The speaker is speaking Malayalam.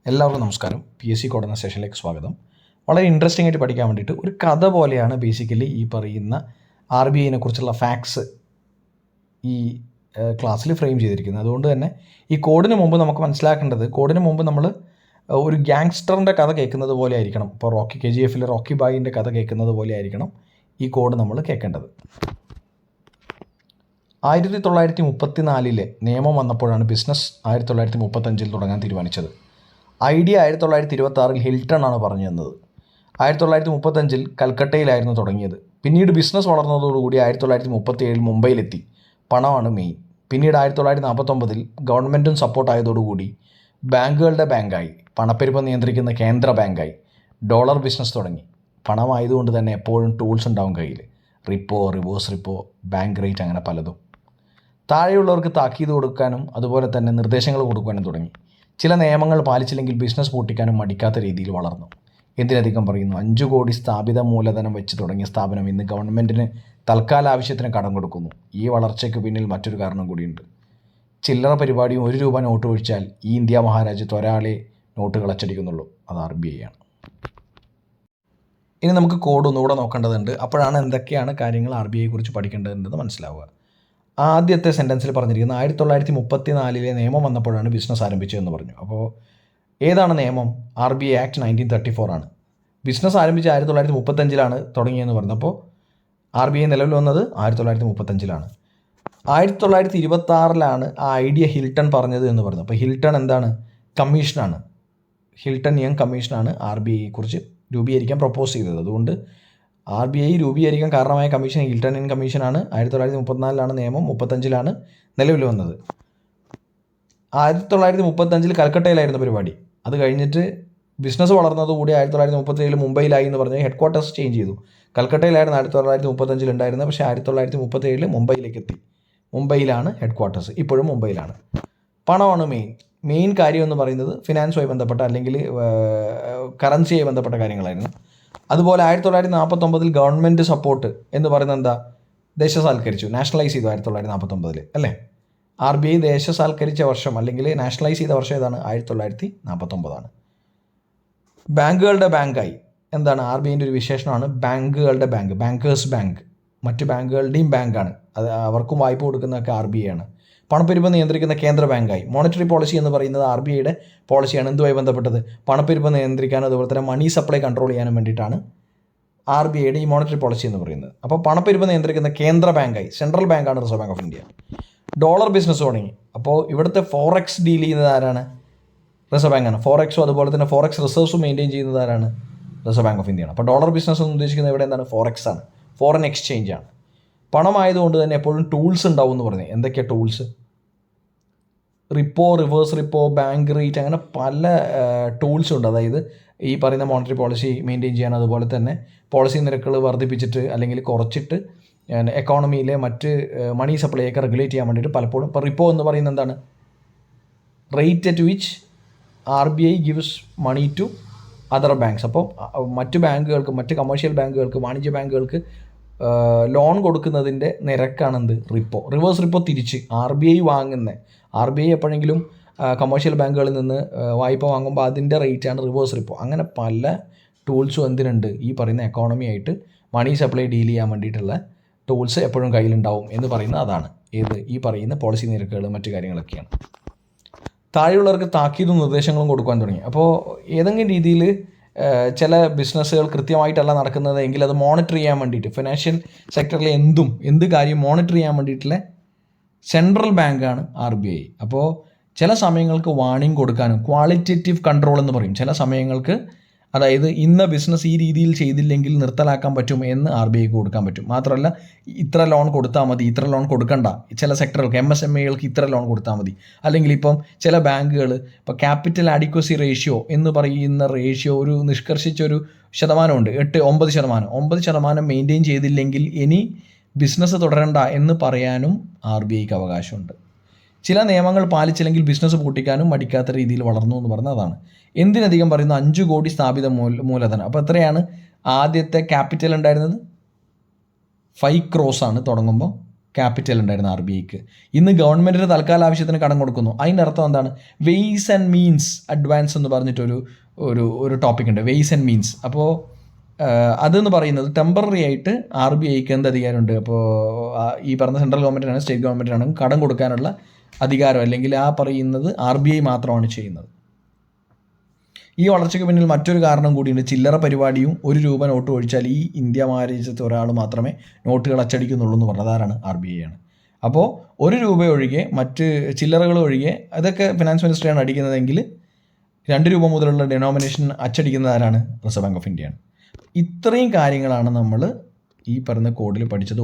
എല്ലാവർക്കും നമസ്കാരം. PSC കോഡന സെഷനിലേക്ക് സ്വാഗതം. വളരെ ഇൻട്രസ്റ്റിംഗ് ആയിട്ട് പഠിക്കാൻ വേണ്ടിയിട്ട് ഒരു കഥ പോലെയാണ് ബേസിക്കലി ഈ പറയുന്ന RBIനെ കുറിച്ചുള്ള ഫാക്ട്സ് ഈ ക്ലാസ്സിൽ ഫ്രെയിം ചെയ്തിരിക്കുന്നത്. അതുകൊണ്ട് തന്നെ ഈ കോഡിന് മുമ്പ് നമുക്ക് മനസ്സിലാക്കേണ്ടത്, കോഡിന് മുമ്പ് നമ്മൾ ഒരു ഗ്യാങ്സ്റ്ററിൻ്റെ കഥ കേൾക്കുന്നത് പോലെ ആയിരിക്കണം. ഇപ്പോൾ KGFലെ റോക്കി ബായിൻ്റെ കഥ കേൾക്കുന്നത് പോലെ ആയിരിക്കണം ഈ കോഡ് നമ്മൾ കേൾക്കേണ്ടത്. 1934 നിയമം വന്നപ്പോഴാണ് ബിസിനസ് 1935 തുടങ്ങാൻ തീരുമാനിച്ചത്. ഐഡിയ 1926 ഹിൽട്ടൺ ആണ് പറഞ്ഞു തന്നത്. 1935 കൽക്കട്ടയിലായിരുന്നു തുടങ്ങിയത്. പിന്നീട് ബിസിനസ് വളർന്നതോടുകൂടി 1937 മുംബൈയിലെത്തി. പണമാണ് മെയിൻ. പിന്നീട് 1949 ഗവൺമെൻറ്റും സപ്പോർട്ടായതോടുകൂടി ബാങ്കുകളുടെ ബാങ്കായി, പണപ്പെരുപ്പം നിയന്ത്രിക്കുന്ന കേന്ദ്ര ബാങ്കായി. ഡോളർ ബിസിനസ് തുടങ്ങി. പണമായതുകൊണ്ട് തന്നെ എപ്പോഴും ടൂൾസ് ഉണ്ടാവും കയ്യിൽ. Repo, reverse repo, bank rate, അങ്ങനെ പലതും. താഴെയുള്ളവർക്ക് താക്കീത് കൊടുക്കാനും അതുപോലെ തന്നെ നിർദ്ദേശങ്ങൾ കൊടുക്കാനും തുടങ്ങി. ചില നിയമങ്ങൾ പാലിച്ചില്ലെങ്കിൽ ബിസിനസ് പൂട്ടിക്കാനും മടിക്കാത്ത രീതിയിൽ വളർന്നു. എന്തിനധികം പറയുന്നു, 5 കോടി സ്ഥാപിത മൂലധനം വെച്ച് തുടങ്ങിയ സ്ഥാപനം ഇന്ന് ഗവൺമെൻറ്റിന് തൽക്കാല ആവശ്യത്തിന് കടം കൊടുക്കുന്നു. ഈ വളർച്ചയ്ക്ക് പിന്നിൽ മറ്റൊരു കാരണം കൂടിയുണ്ട്. ചില്ലറ പരിപാടിയും 1 രൂപ നോട്ട് ഒഴിച്ചാൽ ഈ ഇന്ത്യ മഹാരാജ്യത്ത് ഒരാളെ നോട്ടുകൾ അച്ചടിക്കുന്നുള്ളൂ. അത് RBI ആണ്. ഇനി നമുക്ക് കോഡ് ഒന്നുകൂടെ നോക്കേണ്ടതുണ്ട്. അപ്പോഴാണ് എന്തൊക്കെയാണ് കാര്യങ്ങൾ RBIയെ കുറിച്ച് പഠിക്കേണ്ടതെന്ന് മനസ്സിലാവുക. ആദ്യത്തെ സെൻറ്റൻസിൽ പറഞ്ഞിരിക്കുന്നത് 1934 നിയമം വന്നപ്പോഴാണ് ബിസിനസ് ആരംഭിച്ചതെന്ന് പറഞ്ഞു. അപ്പോൾ ഏതാണ് നിയമം? RBI ആക്ട് 1934 ആണ്. ബിസിനസ് ആരംഭിച്ച് 1935 തുടങ്ങിയെന്ന് പറഞ്ഞപ്പോൾ RBI നിലവിൽ വന്നത് 1935. 1926 ആ ഐഡിയ ഹിൽട്ടൺ പറഞ്ഞത് എന്ന് പറഞ്ഞു. അപ്പോൾ ഹിൽട്ടൺ എന്താണ്? കമ്മീഷനാണ്. ഹിൽട്ടൺ യങ് കമ്മീഷനാണ് RBIയെ കുറിച്ച് രൂപീകരിക്കാൻ പ്രപ്പോസ് ചെയ്തത്. അതുകൊണ്ട് RBI രൂപീകരിക്കാൻ കാരണമായ കമ്മീഷൻ ഹിൽട്ടൺ യങ് കമ്മീഷനാണ്. 1934 നിയമം, 35 നിലവിൽ വന്നത്. 1935 കൽക്കട്ടയിലായിരുന്നു പരിപാടി. അത് കഴിഞ്ഞിട്ട് ബിസിനസ് വളർന്നതുകൂടി 1937 മുംബൈയിലായി എന്ന് പറഞ്ഞ് ഹെഡ് ക്വാർട്ടേഴ്സ് ചേഞ്ച് ചെയ്തു. കൽക്കട്ടയിലായിരുന്നു 1935 ഉണ്ടായിരുന്നത്, പക്ഷേ 1937 മുംബൈയിലേക്ക് എത്തി. മുംബൈയിലാണ് ഹെഡ് ക്വാർട്ടേഴ്സ്, ഇപ്പോഴും മുംബൈയിലാണ്. പണമാണ് മെയിൻ കാര്യം എന്ന് പറയുന്നത് ഫിനാൻസുമായി ബന്ധപ്പെട്ട അല്ലെങ്കിൽ കറൻസിയായി ബന്ധപ്പെട്ട കാര്യങ്ങളായിരുന്നു. അതുപോലെ 1949 ഗവൺമെൻറ് സപ്പോർട്ട് എന്ന് പറയുന്നത് എന്താ? ദേശസാൽക്കരിച്ചു, നാഷണലൈസ് ചെയ്തു 1949 അല്ലേ? RBI ദേശസാൽക്കരിച്ച വർഷം അല്ലെങ്കിൽ നാഷണലൈസ് ചെയ്ത വർഷം ഏതാണ്? 1949. ബാങ്കുകളുടെ ബാങ്കായി. എന്താണ് RBIൻ്റെ ഒരു വിശേഷണമാണ് ബാങ്കുകളുടെ ബാങ്ക്, ബാങ്കേഴ്സ് ബാങ്ക്. മറ്റ് ബാങ്കുകളുടെയും ബാങ്കാണ് അത്. അവർക്കും വായ്പ കൊടുക്കുന്നതൊക്കെ RBI ആണ്. പണപ്പെരുപ്പം നിയന്ത്രിക്കുന്ന കേന്ദ്ര ബാങ്കായി. മോണിറ്ററി പോളിസി എന്ന് പറയുന്നത് RBIയുടെ പോളിസിയാണ്. എന്തുമായി ബന്ധപ്പെട്ടത്? പണപ്പെരുപ്പം നിയന്ത്രിക്കാനും അതുപോലെ തന്നെ മണി സപ്ലൈ കൺട്രോൾ ചെയ്യാനും വേണ്ടിയിട്ടാണ് RBIയുടെ ഈ മോണിറ്ററി പോളിസി എന്ന് പറയുന്നത്. അപ്പോൾ പണപ്പെരുപ്പം നിയന്ത്രിക്കുന്ന കേന്ദ്ര ബാങ്കായി. സെൻട്രൽ ബാങ്കാണ് reserve bank of India. Dollar business തുടങ്ങി. അപ്പോൾ ഇവിടുത്തെ ഫോറക്സ് ഡീൽ ചെയ്യുന്നത് ആരാണ്? റിസർവ് ബാങ്കാണ്. ഫോറക്സും അതുപോലെ തന്നെ ഫോറക്സ് റിസർവ്സും മെയിൻറ്റെയിൻ ചെയ്യുന്നത് ആരാണ്? റിസർവ് ബാങ്ക് ഓഫ് ഇന്ത്യയാണ്. അപ്പോൾ ഡോളർ ബിസിനസ് എന്ന് ഉദ്ദേശിക്കുന്നത് ഇവിടെ എന്താണ്? ഫോറക്സ് ആണ്, ഫോറിൻ എക്സ്ചേഞ്ച് ആണ്. പണമായതുകൊണ്ട് തന്നെ എപ്പോഴും ടൂൾസ് ഉണ്ടാവും എന്ന് പറഞ്ഞു. എന്തൊക്കെയാണ് tools? Repo, reverse repo, bank rate, അങ്ങനെ പല ടൂൾസും ഉണ്ട്. അതായത് ഈ പറയുന്ന മോണിറ്ററി പോളിസി മെയിൻറ്റെയിൻ ചെയ്യാൻ, അതുപോലെ തന്നെ പോളിസി നിരക്കുകൾ വർദ്ധിപ്പിച്ചിട്ട് അല്ലെങ്കിൽ കുറച്ചിട്ട് എക്കോണമിയിലെ മറ്റ് മണി സപ്ലൈയൊക്കെ റെഗുലേറ്റ് ചെയ്യാൻ വേണ്ടിയിട്ട് പലപ്പോഴും. ഇപ്പോൾ റിപ്പോ എന്ന് പറയുന്നത് എന്താണ്? Rate at which RBI gives money to other banks. അപ്പോൾ മറ്റു ബാങ്കുകൾക്ക്, മറ്റ് കമേഴ്ഷ്യൽ ബാങ്കുകൾക്ക്, വാണിജ്യ ബാങ്കുകൾക്ക് ലോൺ കൊടുക്കുന്നതിൻ്റെ നിരക്കാണെന്ത്? റിപ്പോ. റിവേഴ്സ് റിപ്പോ തിരിച്ച് RBI വാങ്ങുന്നത്. RBI എപ്പോഴെങ്കിലും കമേഴ്ഷ്യൽ ബാങ്കുകളിൽ നിന്ന് വായ്പ വാങ്ങുമ്പോൾ അതിൻ്റെ റേറ്റാണ് റിവേഴ്സ് റിപ്പോ. അങ്ങനെ പല ടൂൾസും എന്തിനുണ്ട്? ഈ പറയുന്ന എക്കോണമിയായിട്ട് മണി സപ്ലൈ ഡീൽ ചെയ്യാൻ വേണ്ടിയിട്ടുള്ള ടൂൾസ് എപ്പോഴും കയ്യിലുണ്ടാവും എന്ന് പറയുന്നത് അതാണ്. ഏത്? ഈ പറയുന്ന പോളിസി നിരക്കുകൾ, മറ്റു കാര്യങ്ങളൊക്കെയാണ്. താഴെയുള്ളവർക്ക് താക്കീതും നിർദ്ദേശങ്ങളും കൊടുക്കാൻ തുടങ്ങി. അപ്പോൾ ഏതെങ്കിലും രീതിയിൽ ചില ബിസിനസ്സുകൾ കൃത്യമായിട്ടല്ല നടക്കുന്നത് എങ്കിൽ അത് മോണിറ്റർ ചെയ്യാൻ വേണ്ടിയിട്ട് ഫിനാൻഷ്യൽ സെക്ടറിലെ എന്ത് കാര്യം മോണിറ്റർ ചെയ്യാൻ വേണ്ടിയിട്ടുള്ള സെൻട്രൽ ബാങ്കാണ് RBI. അപ്പോൾ ചില സമയങ്ങൾക്ക് വാണിംഗ് കൊടുക്കാനും, ക്വാളിറ്റേറ്റീവ് കൺട്രോൾ എന്ന് പറയും. ചില സമയങ്ങൾക്ക്, അതായത് ഇന്ന ബിസിനസ് ഈ രീതിയിൽ ചെയ്തില്ലെങ്കിൽ നിർത്തലാക്കാൻ പറ്റും എന്ന് RBIക്ക് കൊടുക്കാൻ പറ്റും. മാത്രമല്ല ഇത്ര ലോൺ കൊടുത്താൽ മതി, ഇത്ര ലോൺ കൊടുക്കണ്ട. ചില സെക്ടറുകൾക്ക്, MSMEകൾക്ക് ഇത്ര ലോൺ കൊടുത്താൽ മതി. അല്ലെങ്കിൽ ഇപ്പം ചില ബാങ്കുകൾ ഇപ്പോൾ ക്യാപിറ്റൽ അഡിക്വസി റേഷ്യോ എന്ന് പറയുന്ന റേഷ്യോ ഒരു നിഷ്കർഷിച്ചൊരു ശതമാനമുണ്ട്, 9% മെയിൻറ്റെയിൻ ചെയ്തില്ലെങ്കിൽ ഇനി ബിസിനസ് തുടരണ്ട എന്ന് പറയാനും RBIക്ക് അവകാശമുണ്ട്. ചില നിയമങ്ങൾ പാലിച്ചില്ലെങ്കിൽ ബിസിനസ് പൂട്ടിക്കാനും മടിക്കാത്ത രീതിയിൽ വളർന്നു എന്ന് പറഞ്ഞതാണ്. എന്തിനധികം പറയുന്നു? 5 കോടി സ്ഥാപിത മൂലധനം. അപ്പോൾ എത്രയാണ് ആദ്യത്തെ ക്യാപിറ്റൽ ഉണ്ടായിരുന്നത്? 5 crores ആണ് തുടങ്ങുമ്പോൾ. ക്യാപിറ്റൽ ഉണ്ടായിരുന്നു RBIക്ക്. ഇന്ന് ഗവൺമെൻറ്റിന് തൽക്കാല ആവശ്യത്തിന് കടം കൊടുക്കുന്നു. അതിൻ്റെ അർത്ഥം എന്താണ്? വെയ്സ് ആൻഡ് മീൻസ് അഡ്വാൻസ് എന്ന് പറഞ്ഞിട്ടൊരു ഒരു ടോപ്പിക് ഉണ്ട്, വെയ്സ് ആൻഡ് മീൻസ്. അപ്പോൾ അതെന്ന് പറയുന്നത് ടെമ്പററി ആയിട്ട് RBIക്ക് എന്ത് അധികാരമുണ്ട്? അപ്പോൾ ഈ പറഞ്ഞ സെൻട്രൽ ഗവൺമെൻറ്റിനാണ് സ്റ്റേറ്റ് ഗവൺമെൻറ്റിനാണ് കടം കൊടുക്കാനുള്ള അധികാരം, അല്ലെങ്കിൽ ആ പറയുന്നത് RBI മാത്രമാണ് ചെയ്യുന്നത്. ഈ വളർച്ചയ്ക്ക് പിന്നിൽ മറ്റൊരു കാരണം കൂടിയുണ്ട്. ചില്ലറ പരിപാടിയും 1 രൂപ നോട്ട് ഒഴിച്ചാൽ ഈ ഇന്ത്യ മഹാരാജ്യത്തെ ഒരാൾ മാത്രമേ നോട്ടുകൾ അച്ചടിക്കുന്നുള്ളൂ എന്ന് പറഞ്ഞത് ആരാണ്? RBI ആണ്. അപ്പോൾ 1 രൂപ ഒഴികെ മറ്റ് ചില്ലറകൾ ഒഴികെ അതൊക്കെ ഫിനാൻസ് മിനിസ്റ്ററിയാണ് അടിക്കുന്നതെങ്കിൽ 2 രൂപ മുതലുള്ള ഡെനോമിനേഷൻ അച്ചടിക്കുന്നത് ആരാണ്? റിസർവ് ബാങ്ക് ഓഫ് ഇന്ത്യയാണ്. ഇത്രയും കാര്യങ്ങളാണ് നമ്മൾ ഈ പറഞ്ഞ കോഡിൽ പഠിച്ചത്.